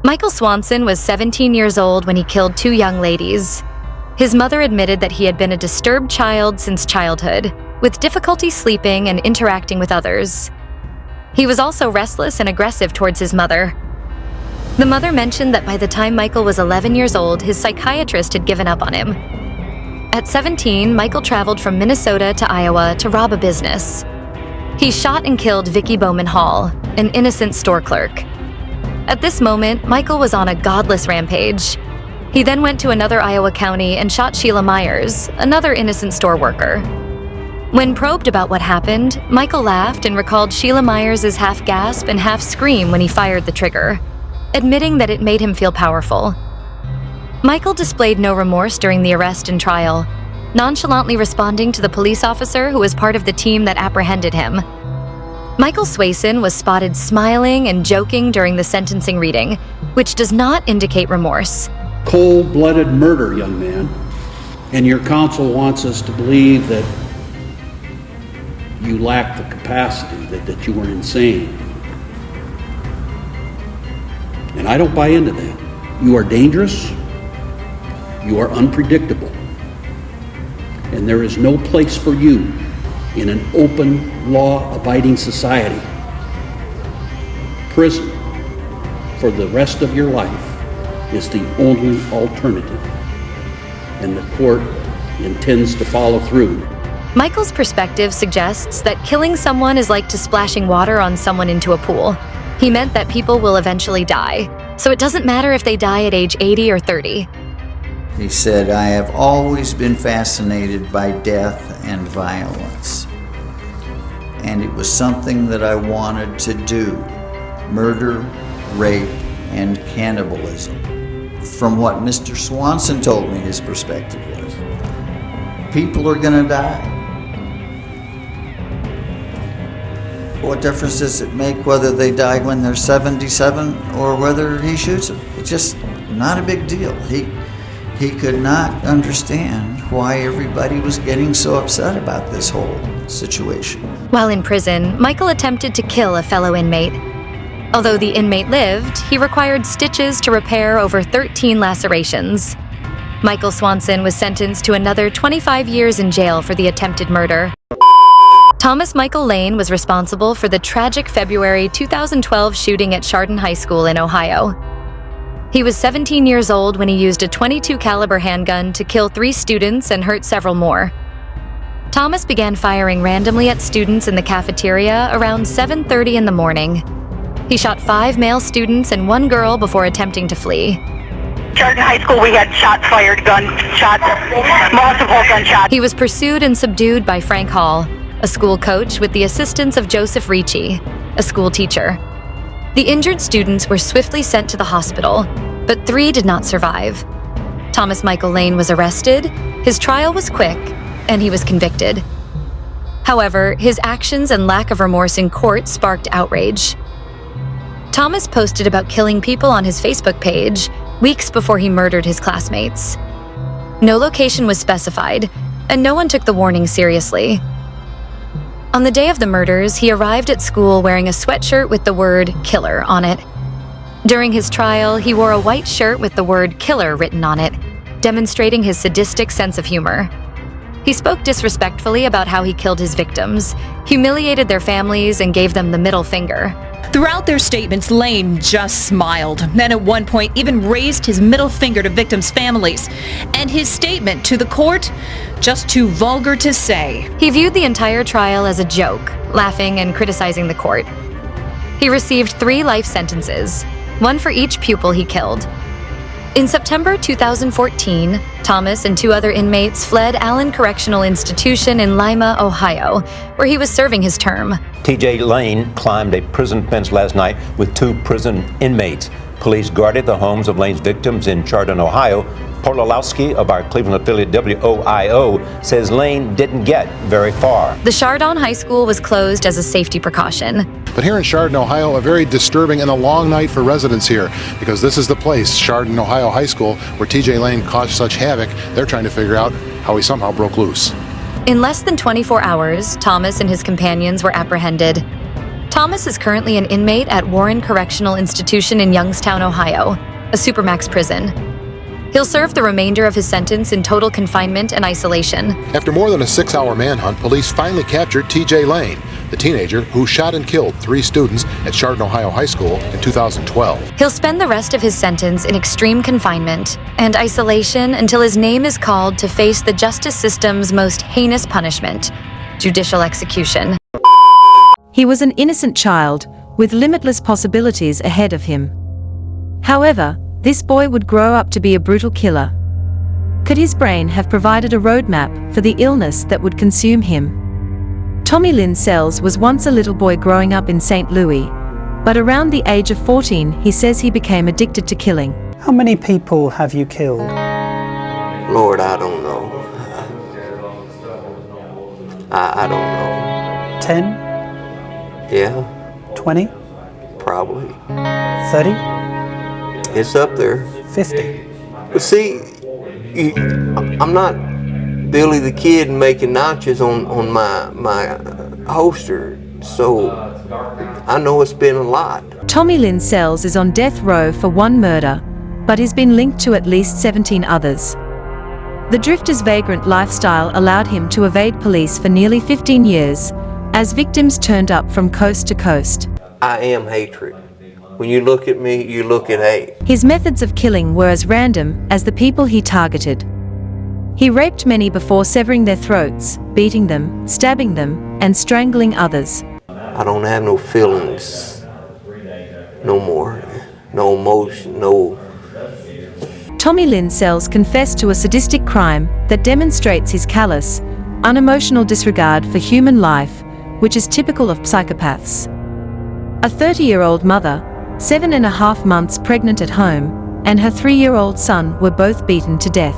Michael Swanson was 17 years old when he killed 2 young ladies. His mother admitted that he had been a disturbed child since childhood, with difficulty sleeping and interacting with others. He was also restless and aggressive towards his mother. The mother mentioned that by the time Michael was 11 years old, his psychiatrist had given up on him. At 17, Michael traveled from Minnesota to Iowa to rob a business. He shot and killed Vicki Bowman Hall, an innocent store clerk. At this moment, Michael was on a godless rampage. He then went to another Iowa county and shot Sheila Myers, another innocent store worker. When probed about what happened, Michael laughed and recalled Sheila Myers' half-gasp and half-scream when he fired the trigger, admitting that it made him feel powerful. Michael displayed no remorse during the arrest and trial, nonchalantly responding to the police officer who was part of the team that apprehended him. Michael Swanson was spotted smiling and joking during the sentencing reading, which does not indicate remorse. Cold-blooded murder, young man. And your counsel wants us to believe that you lack the capacity, that you were insane. And I don't buy into that. You are dangerous, you are unpredictable, and there is no place for you in an open, law-abiding society. Prison for the rest of your life is the only alternative, and the court intends to follow through. Michael's perspective suggests that killing someone is like to splashing water on someone into a pool. He meant that people will eventually die, so it doesn't matter if they die at age 80 or 30. He said, "I have always been fascinated by death and violence. And it was something that I wanted to do. Murder, rape, and cannibalism." From what Mr. Swanson told me his perspective was, people are gonna die. What difference does it make whether they die when they're 77 or whether he shoots them? It's just not a big deal. He could not understand why everybody was getting so upset about this whole situation. While in prison, Michael attempted to kill a fellow inmate. Although the inmate lived, he required stitches to repair over 13 lacerations. Michael Swanson was sentenced to another 25 years in jail for the attempted murder. Thomas Michael Lane was responsible for the tragic February 2012 shooting at Chardon High School in Ohio. He was 17 years old when he used a .22 caliber handgun to kill 3 students and hurt several more. Thomas began firing randomly at students in the cafeteria around 7:30 in the morning. He shot 5 male students and 1 girl before attempting to flee. Chardon High School, we had shots fired, gunshots, multiple gunshots. He was pursued and subdued by Frank Hall, a school coach with the assistance of Joseph Ricci, a school teacher. The injured students were swiftly sent to the hospital, but 3 did not survive. Thomas Michael Lane was arrested, his trial was quick, and he was convicted. However, his actions and lack of remorse in court sparked outrage. Thomas posted about killing people on his Facebook page weeks before he murdered his classmates. No location was specified, and no one took the warning seriously. On the day of the murders, he arrived at school wearing a sweatshirt with the word "killer" on it. During his trial, he wore a white shirt with the word "killer" written on it, demonstrating his sadistic sense of humor. He spoke disrespectfully about how he killed his victims, humiliated their families, and gave them the middle finger. Throughout their statements, Lane just smiled, and at one point even raised his middle finger to victims' families. And his statement to the court, just too vulgar to say. He viewed the entire trial as a joke, laughing and criticizing the court. He received 3 life sentences, 1 for each pupil he killed. In September 2014, Thomas and 2 other inmates fled Allen Correctional Institution in Lima, Ohio, where he was serving his term. TJ Lane climbed a prison fence last night with 2 prison inmates. Police guarded the homes of Lane's victims in Chardon, Ohio. Porlalowski of our Cleveland affiliate WOIO says Lane didn't get very far. The Chardon High School was closed as a safety precaution. But here in Chardon, Ohio, a very disturbing and a long night for residents here, because this is the place, Chardon, Ohio High School, where TJ Lane caused such havoc. They're trying to figure out how he somehow broke loose. In less than 24 hours, Thomas and his companions were apprehended. Thomas is currently an inmate at Warren Correctional Institution in Youngstown, Ohio, a supermax prison. He'll serve the remainder of his sentence in total confinement and isolation. After more than a 6-hour manhunt, police finally captured TJ Lane, the teenager who shot and killed 3 students at Chardon, Ohio High School in 2012. He'll spend the rest of his sentence in extreme confinement and isolation until his name is called to face the justice system's most heinous punishment, judicial execution. He was an innocent child with limitless possibilities ahead of him. However, this boy would grow up to be a brutal killer. Could his brain have provided a roadmap for the illness that would consume him? Tommy Lynn Sells was once a little boy growing up in St. Louis, but around the age of 14, he says he became addicted to killing. How many people have you killed? Lord, I don't know. I don't know. 10? Yeah, 20? probably. 30? It's up there. 50? But see, I'm not Billy the Kid making notches on my holster, so I know it's been a lot. Tommy Lynn Sells is on death row for 1 murder, but has been linked to at least 17 others. The drifter's vagrant lifestyle allowed him to evade police for nearly 15 years, as victims turned up from coast to coast. I am hatred. When you look at me, you look at hate. His methods of killing were as random as the people he targeted. He raped many before severing their throats, beating them, stabbing them, and strangling others. I don't have no feelings no more, no emotion, no. Tommy Lynn Sells confessed to a sadistic crime that demonstrates his callous, unemotional disregard for human life, which is typical of psychopaths. A 30-year-old mother, 7.5 months pregnant at home, and her 3-year-old son were both beaten to death.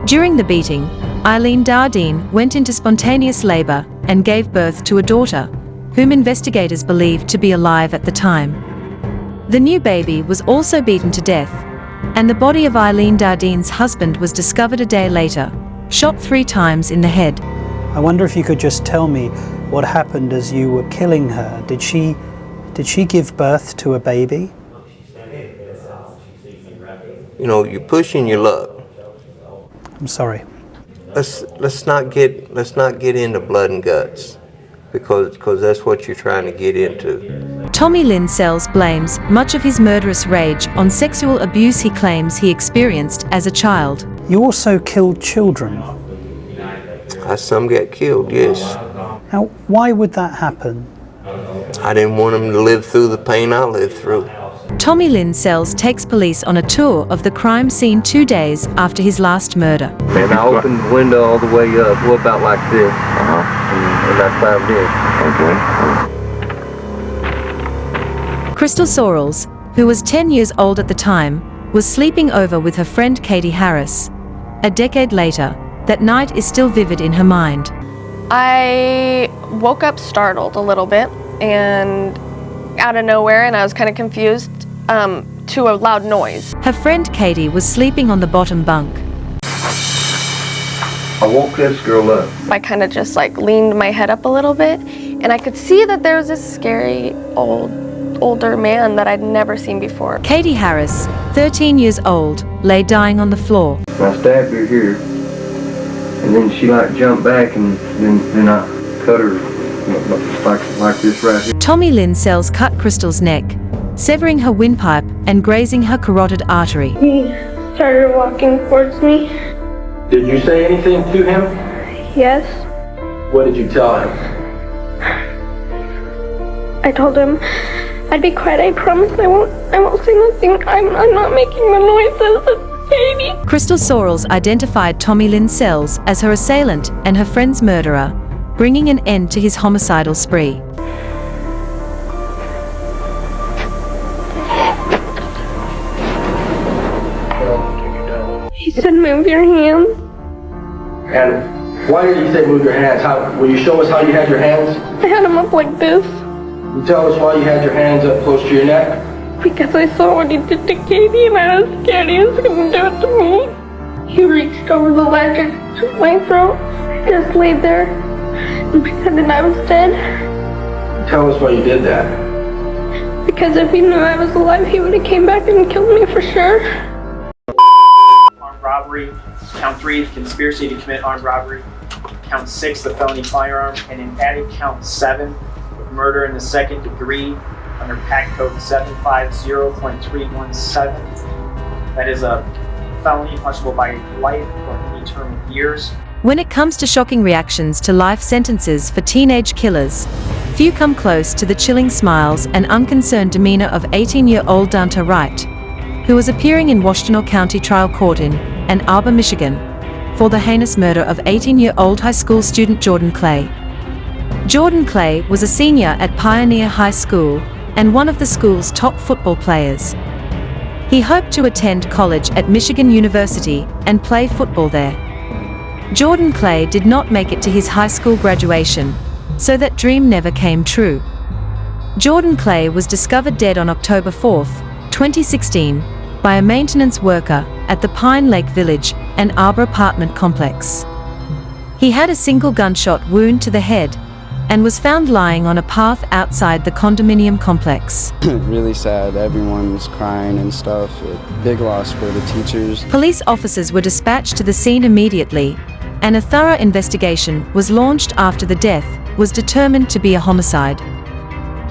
During the beating, Eileen Dardine went into spontaneous labor and gave birth to a daughter, whom investigators believed to be alive at the time. The new baby was also beaten to death, and the body of Eileen Dardine's husband was discovered a day later, shot 3 times in the head. I wonder if you could just tell me what happened as you were killing her. Did she give birth to a baby? You know, you're pushing your luck. I'm sorry. Let's not get into blood and guts, because that's what you're trying to get into. Tommy Lynn Sells blames much of his murderous rage on sexual abuse he claims he experienced as a child. You also killed children. Some get killed, yes. Now, why would that happen? I didn't want them to live through the pain I lived through. Tommy Lynn Sells takes police on a tour of the crime scene 2 days after his last murder. And I opened the window all the way up, well, about like this. And I climbed in. Okay. Crystal Sorrells, who was 10 years old at the time, was sleeping over with her friend Katie Harris. A decade later, that night is still vivid in her mind. I woke up startled a little bit and out of nowhere, and I was kind of confused to a loud noise. Her friend Katie was sleeping on the bottom bunk. I woke this girl up. I kind of just leaned my head up a little bit, and I could see that there was this scary older man that I'd never seen before. Katie Harris, 13 years old, lay dying on the floor. I stabbed her here, and then she jumped back, and then I cut her like this right here. Tommy Lynn Sells cut Crystal's neck, severing her windpipe and grazing her carotid artery. He started walking towards me. Did you say anything to him? Yes. What did you tell him? I told him I'd be quiet. I promise I won't say nothing. I'm not making the noises. It's Katie. Crystal Sorrells identified Tommy Lynn Sells as her assailant and her friend's murderer, bringing an end to his homicidal spree. He said, move your hands. And why did he say move your hands? Will you show us how you had your hands? I had them up like this. You tell us why you had your hands up close to your neck? Because I saw what he did to Katie and I was scared he was going to do it to me. He reached over the ledge and took my throat. I just laid there and pretended I was dead. Tell us why you did that. Because if he knew I was alive, he would have came back and killed me for sure. Armed robbery. Count 3, conspiracy to commit armed robbery. Count 6, the felony firearm. And an added count 7, murder in the second degree under Pact Code 750.317. That is a felony punishable by life or any term of years. When it comes to shocking reactions to life sentences for teenage killers, few come close to the chilling smiles and unconcerned demeanor of 18-year-old Dante Wright, who was appearing in Washtenaw County Trial Court in Ann Arbor, Michigan, for the heinous murder of 18-year-old high school student Jordan Clay. Jordan Clay was a senior at Pioneer High School and one of the school's top football players. He hoped to attend college at Michigan University and play football there. Jordan Clay did not make it to his high school graduation, so that dream never came true. Jordan Clay was discovered dead on October 4, 2016, by a maintenance worker at the Pine Lake Village, Ann Arbor apartment complex. He had a single gunshot wound to the head and was found lying on a path outside the condominium complex. Really sad. Everyone's crying and stuff. Big loss for the teachers. Police officers were dispatched to the scene immediately, and a thorough investigation was launched after the death was determined to be a homicide.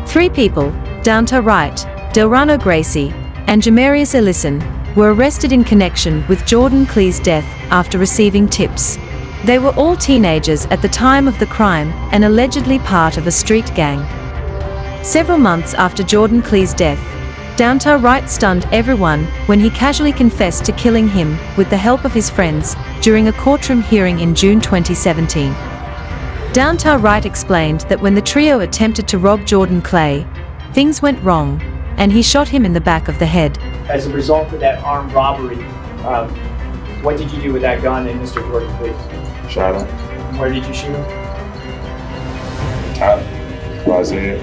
3 people, Dante Wright, Delrano Gracie, and Jamarius Ellison, were arrested in connection with Jordan Clay's death after receiving tips. They were all teenagers at the time of the crime and allegedly part of a street gang. Several months after Jordan Clay's death, Dante Wright stunned everyone when he casually confessed to killing him with the help of his friends during a courtroom hearing in June 2017. Dante Wright explained that when the trio attempted to rob Jordan Clay, things went wrong, and he shot him in the back of the head. As a result of that armed robbery, what did you do with that gun and Mr. Jordan Clay? Shot him. Where did you shoot him? Top. Was it?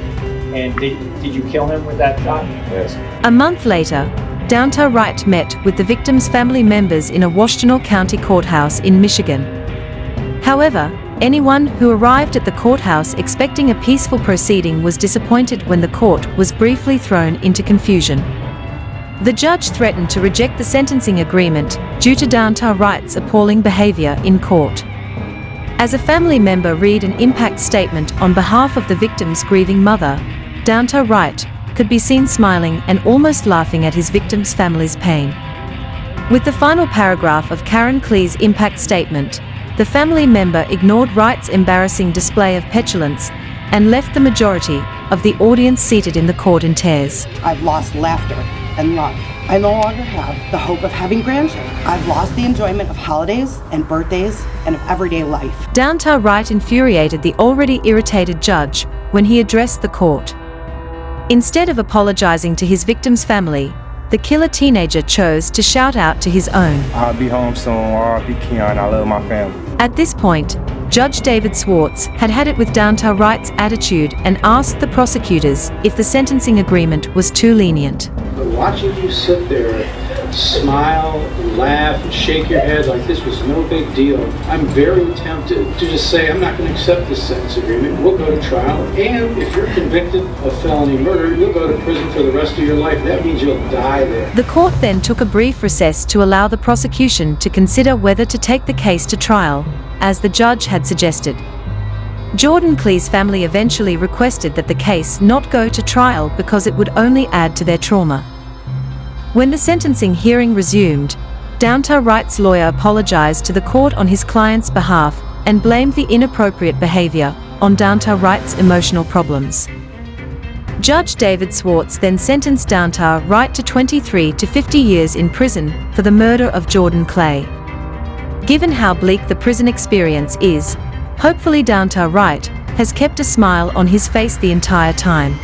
And did you kill him with that shot? Yes. A month later, Dante Wright met with the victim's family members in a Washtenaw County courthouse in Michigan. However, anyone who arrived at the courthouse expecting a peaceful proceeding was disappointed when the court was briefly thrown into confusion. The judge threatened to reject the sentencing agreement due to Dante Wright's appalling behavior in court. As a family member read an impact statement on behalf of the victim's grieving mother, Dante Wright could be seen smiling and almost laughing at his victim's family's pain. With the final paragraph of Karen Clay's impact statement, the family member ignored Wright's embarrassing display of petulance and left the majority of the audience seated in the court in tears. I've lost laughter and love. I no longer have the hope of having grandchildren. I've lost the enjoyment of holidays and birthdays and of everyday life. Dante Wright infuriated the already irritated judge when he addressed the court. Instead of apologizing to his victim's family, the killer teenager chose to shout out to his own. I'll be home soon. R.I.P. Keon. I love my family. At this point, Judge David Swartz had it with Dante Wright's attitude and asked the prosecutors if the sentencing agreement was too lenient. But watching you sit there, smile and laugh and shake your head like this was no big deal, I'm very tempted to just say I'm not going to accept this sentence agreement. We'll go to trial, and if you're convicted of felony murder, you'll go to prison for the rest of your life. That means you'll die there. The court then took a brief recess to allow the prosecution to consider whether to take the case to trial, as the judge had suggested. Jordan Clay's family eventually requested that the case not go to trial because it would only add to their trauma. When the sentencing hearing resumed, Dante Wright's lawyer apologized to the court on his client's behalf and blamed the inappropriate behavior on Dante Wright's emotional problems. Judge David Swartz then sentenced Dante Wright to 23 to 50 years in prison for the murder of Jordan Clay. Given how bleak the prison experience is, hopefully Dante Wright has kept a smile on his face the entire time.